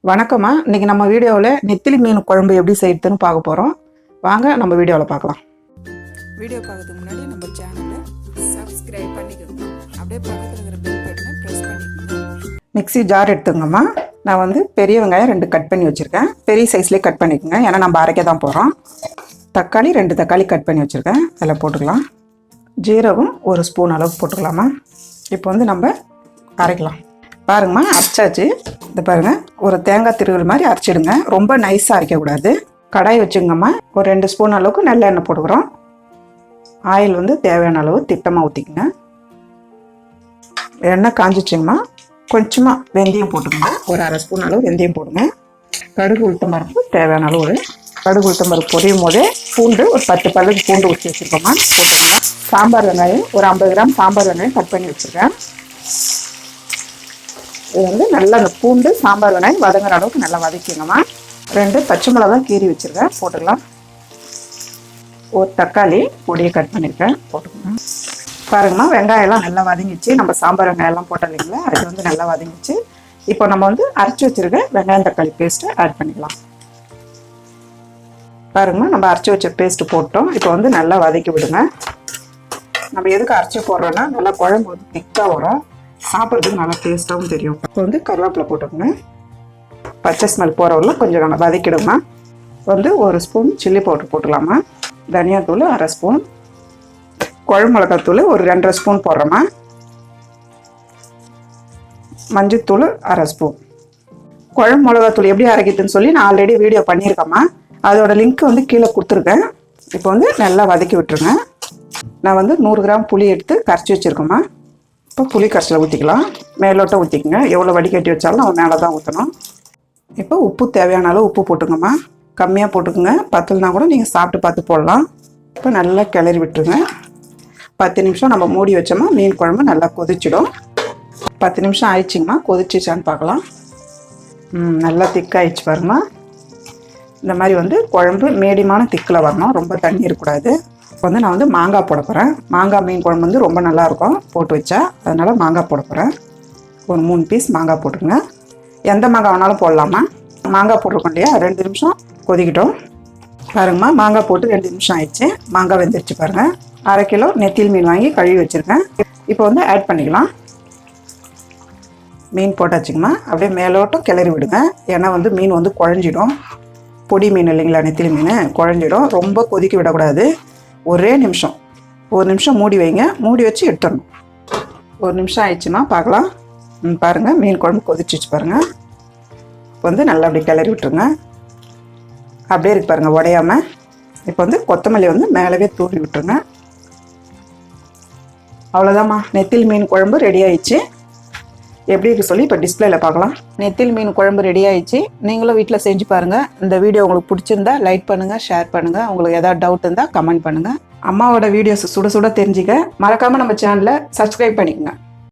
வணக்கம்மா. இன்னைக்கு நம்ம வீடியோவில் நெத்திலி மீன் குழம்பு எப்படி செய்யறதுன்னு பார்க்க போகிறோம். வாங்க நம்ம வீடியோவில் பார்க்கலாம். வீடியோ பார்க்கறதுக்கு முன்னாடி நம்ம சேனலை சப்ஸ்கிரைப் பண்ணிக்கோங்க. அப்படியே பக்கத்தில் இருக்கிற பெல் பட்டனை ப்ரெஸ் பண்ணிக்கோங்க. மிக்ஸி ஜார் எடுத்துங்கம்மா. நான் வந்து பெரிய வெங்காயம் 2 கட் பண்ணி வச்சுருக்கேன். பெரிய சைஸ்லேயே கட் பண்ணிக்கோங்க, ஏன்னா நம்ம அரைக்க தான் போகிறோம். தக்காளி 2 தக்காளி கட் பண்ணி வச்சுருக்கேன், அதில் போட்டுக்கலாம். ஜீரகம் 1 ஸ்பூன் அளவுக்கு போட்டுக்கலாமா. இப்போ வந்து நம்ம அரைக்கலாம். பாருங்கம்மா, அரைச்சாச்சு. இந்த பாருங்கள், ஒரு தேங்காய் திருவல் மாதிரி அரைச்சிடுங்க. ரொம்ப நைஸாக அரைக்கக்கூடாது. கடாய் வச்சுங்கம்மா. ஒரு 2 ஸ்பூன் அளவுக்கு நல்ல எண்ணெய் போட்டுக்கிறோம். ஆயில் வந்து தேவையான அளவு திட்டமாக ஊற்றிக்கங்க. எண்ணெய் காஞ்சிச்சுங்கம்மா. கொஞ்சமாக வெந்தயம் போட்டுக்கோங்க. ஒரு அரை ஸ்பூன் அளவு வெந்தயம் போடுங்க. கடுகு உளுத்தம் பருப்பு தேவையான அளவு. கடுகு உளுத்தம் பருப்பு பொரியும் போதே பூண்டு ஒரு 10 பல்லுக்கு பூண்டு ஊற்றி வச்சுருக்கோம்மா, போட்டுக்கோங்க. சாம்பார் வெங்காயம் ஒரு 50 கிராம் சாம்பார் வெங்காயம் கட் பண்ணி வச்சுருக்கேன். இது வந்து நல்லா அந்த பூண்டு சாம்பார் வெங்காயம் வதங்குற அளவுக்கு நல்லா வதக்கிங்கம்மா. 2 பச்சை மிளகா கீறி வச்சுருக்கேன், போட்டுக்கலாம். ஒரு தக்காளி பொடியை கட் பண்ணியிருக்கேன், போட்டுக்கோங்க. பாருங்கம்மா, வெங்காயம்லாம் நல்லா வதங்கிச்சு. நம்ம சாம்பார் வெங்காயம்லாம் போட்டோம் இல்லைங்களா, அது வந்து நல்லா வதங்கிச்சு. இப்போ நம்ம வந்து அரைச்சி வச்சுருக்க வெங்காயம் தக்காளி பேஸ்ட்டை ஆட் பண்ணிக்கலாம். பாருங்கம்மா, நம்ம அரைச்சி வச்ச பேஸ்ட்டு போட்டோம். இப்போ வந்து நல்லா வதக்கி விடுங்க. நம்ம எதுக்கு அரைச்சி போடுறோன்னா நல்லா குழம்பு வந்து திக்காக வரும், சாப்பிட்றதுக்கு நல்லா டேஸ்ட்டாகவும் தெரியும். இப்போ வந்து கருவேப்பிலை போட்டுக்கோங்க. பச்சை ஸ்மெல் போகிறவரில் கொஞ்சம் நல்லா வதக்கிடுமா. வந்து 1 ஸ்பூன் சில்லி பவுடர் போட்டுக்கலாமா. தனியாத்தூள் 1/2 ஸ்பூன். குழம்பு மிளகாத்தூள் ஒரு 2.5 ஸ்பூன் போடுறோமா. மஞ்சத்தூள் 1/2 ஸ்பூன். குழம்பு மிளகாத்தூள் எப்படி அரைக்கிறதுன்னு சொல்லி நான் ஆல்ரெடி வீடியோ பண்ணியிருக்கேம்மா. அதோட லிங்க் வந்து கீழே கொடுத்துருக்கேன். இப்போ வந்து நல்லா வதக்கி விட்டுருங்க. நான் வந்து 100 கிராம் புளி எடுத்து கரைச்சி வச்சுருக்கோம்மா. இப்போ புளி கரைசலை ஊற்றிக்கலாம். மேலோட்டம் ஊற்றிக்கங்க. எவ்வளோ வடிகட்டி வச்சாலும் நம்ம மேலே தான் ஊற்றணும். இப்போ உப்பு தேவையான அளவு உப்பு போட்டுங்கம்மா. கம்மியாக போட்டுக்கோங்க, பத்தலைனா கூட நீங்கள் சாப்பிட்டு பார்த்து போடலாம். இப்போ நல்லா கிளறி விட்டுருங்க. 10 நிமிஷம் நம்ம மூடி வச்சோம்மா, மீன் குழம்பு நல்லா கொதிச்சிடும். 10 நிமிஷம் ஆயிடுச்சிங்கம்மா. கொதிச்சிச்சான்னு பார்க்கலாம். நல்லா திக்காயிடுச்சு பாருங்கம்மா. இந்த மாதிரி வந்து குழம்பு மீடியமான திக்கில் வரணும், ரொம்ப தண்ணி இருக்கக்கூடாது. இப்போ வந்து நான் வந்து மாங்காய் போட போகிறேன். மாங்காய் மீன் குழம்பு வந்து ரொம்ப நல்லாயிருக்கும் போட்டு வச்சா, அதனால் மாங்காய் போட போகிறேன். ஒரு 3 பீஸ் மாங்காய் போட்டுருங்க. எந்த மாங்காய் வேணாலும் போடலாமா. மாங்காய் போட்டிருக்கோம் இல்லையா, 2 நிமிஷம் கொதிக்கிட்டோம். பாருங்கம்மா, மாங்காய் போட்டு 2 நிமிஷம் ஆயிடுச்சு. மாங்காய் வெந்துருச்சு பாருங்கள். 1/2 கிலோ நெத்திலி மீன் வாங்கி கழுவி வச்சுருக்கேன். இப்போ வந்து ஆட் பண்ணிக்கலாம். மீன் போட்டாச்சுங்கம்மா. அப்படியே மேலோட்டம் கிளறி விடுங்க, ஏன்னா வந்து மீன் வந்து குழஞ்சிடும். பொடி மீன் இல்லைங்களா, நெத்திலி மீன் குழஞ்சிடும். ரொம்ப கொதிக்க விடக்கூடாது. ஒரே நிமிஷம், 1 நிமிஷம் மூடி வைங்க. மூடி வச்சு எடுத்துடணும். 1 நிமிஷம் ஆயிடுச்சுமா, பார்க்கலாம். பாருங்கள், மீன் குழம்பு கொதிச்சிச்சு பாருங்கள். இப்போ வந்து நல்லா அப்படி கிளறி விட்டுருங்க. அப்படியே இருக்கு பாருங்கள், உடையாமல். இப்போ வந்து கொத்தமல்லி வந்து மேலவே தூவி விட்டுருங்க. அவ்வளோதாம்மா, நெத்திலி மீன் குழம்பு ரெடி ஆயிடுச்சு. எப்படி இருக்கு சொல்லி இப்போ டிஸ்பிளேல பார்க்கலாம். நெத்திலி மீன் குழம்பு ரெடி ஆயிடுச்சு. நீங்களும் வீட்டில் செஞ்சு பாருங்கள். இந்த வீடியோ உங்களுக்கு பிடிச்சிருந்தா லைக் பண்ணுங்கள், ஷேர் பண்ணுங்கள். உங்களுக்கு ஏதாவது டவுட் இருந்தால் கமெண்ட் பண்ணுங்கள். அம்மாவோட வீடியோஸ் சுட சுட தெரிஞ்சுக்க மறக்காமல் நம்ம சேனலை சப்ஸ்கிரைப் பண்ணிக்கோங்க.